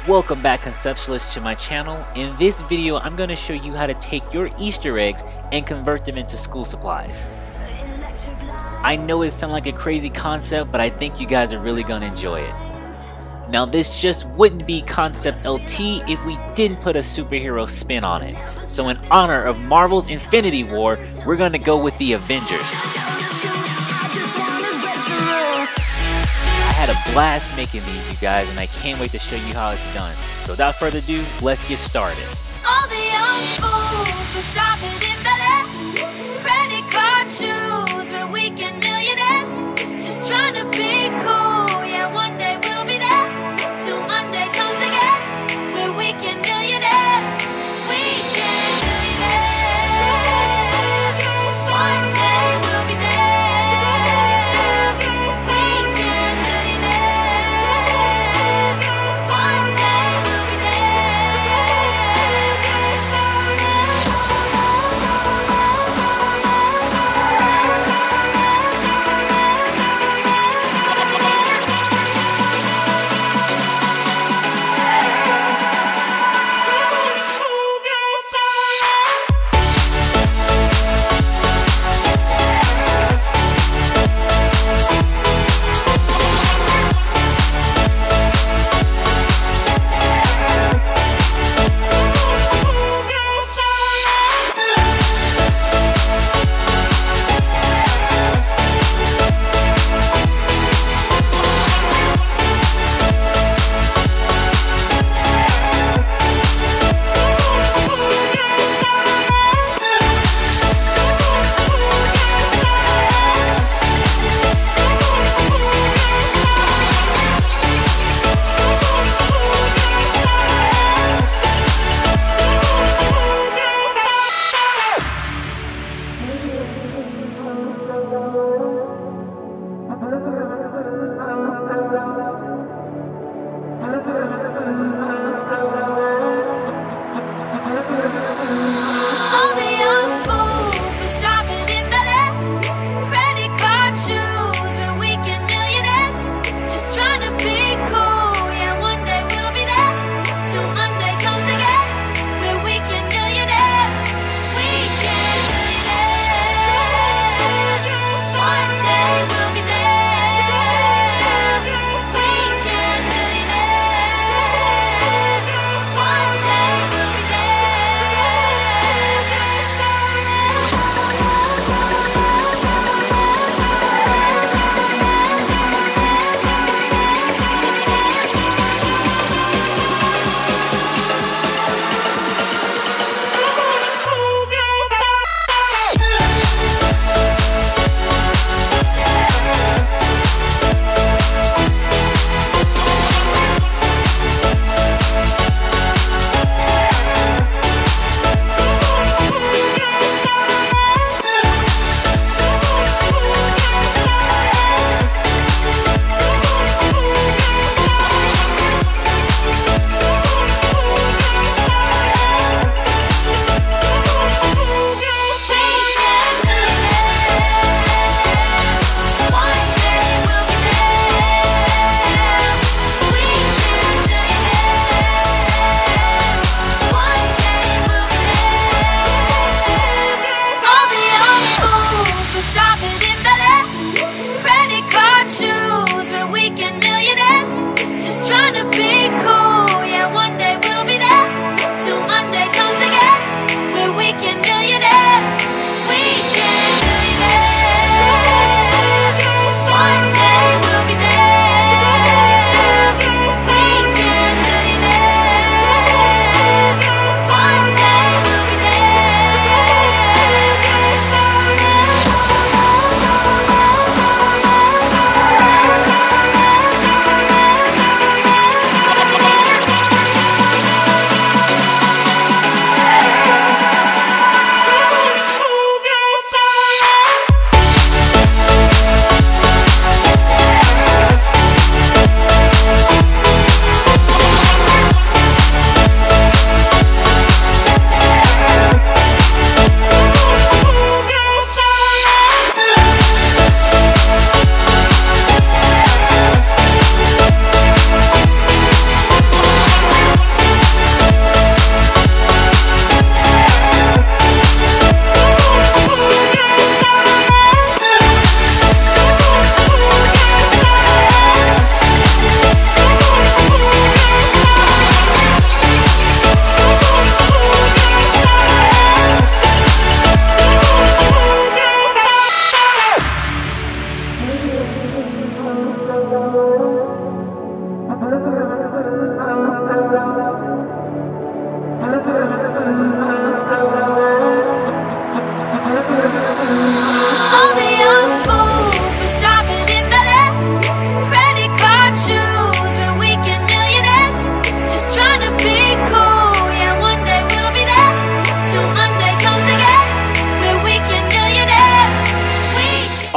Welcome back, conceptualists, to my channel. In this video I'm going to show you how to take your Easter eggs and convert them into school supplies. I know it sounds like a crazy concept, but I think you guys are really going to enjoy it. Now this just wouldn't be Concept LT if we didn't put a superhero spin on it. So in honor of Marvel's Infinity War, we're going to go with the Avengers. I had a blast making these, you guys, and I can't wait to show you how it's done. So without further ado, let's get started. All the young fools will stop it in Bel-Air. Credit card shoes, we're weekend millionaires. Just trying to be cool, yeah, one day we'll be there. Till Monday comes again, we're weekend millionaires. Weekend millionaires. One day we'll be there. Weekend millionaires. One day we'll be there.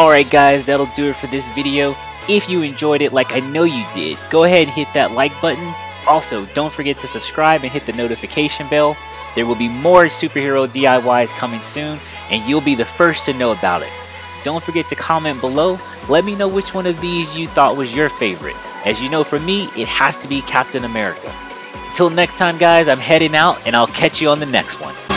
Alright guys, that'll do it for this video. If you enjoyed it like I know you did, go ahead and hit that like button. Also, don't forget to subscribe and hit the notification bell. There will be more superhero DIYs coming soon, and you'll be the first to know about it. Don't forget to comment below. Let me know which one of these you thought was your favorite. As you know, for me, it has to be Captain America. Until next time guys, I'm heading out and I'll catch you on the next one.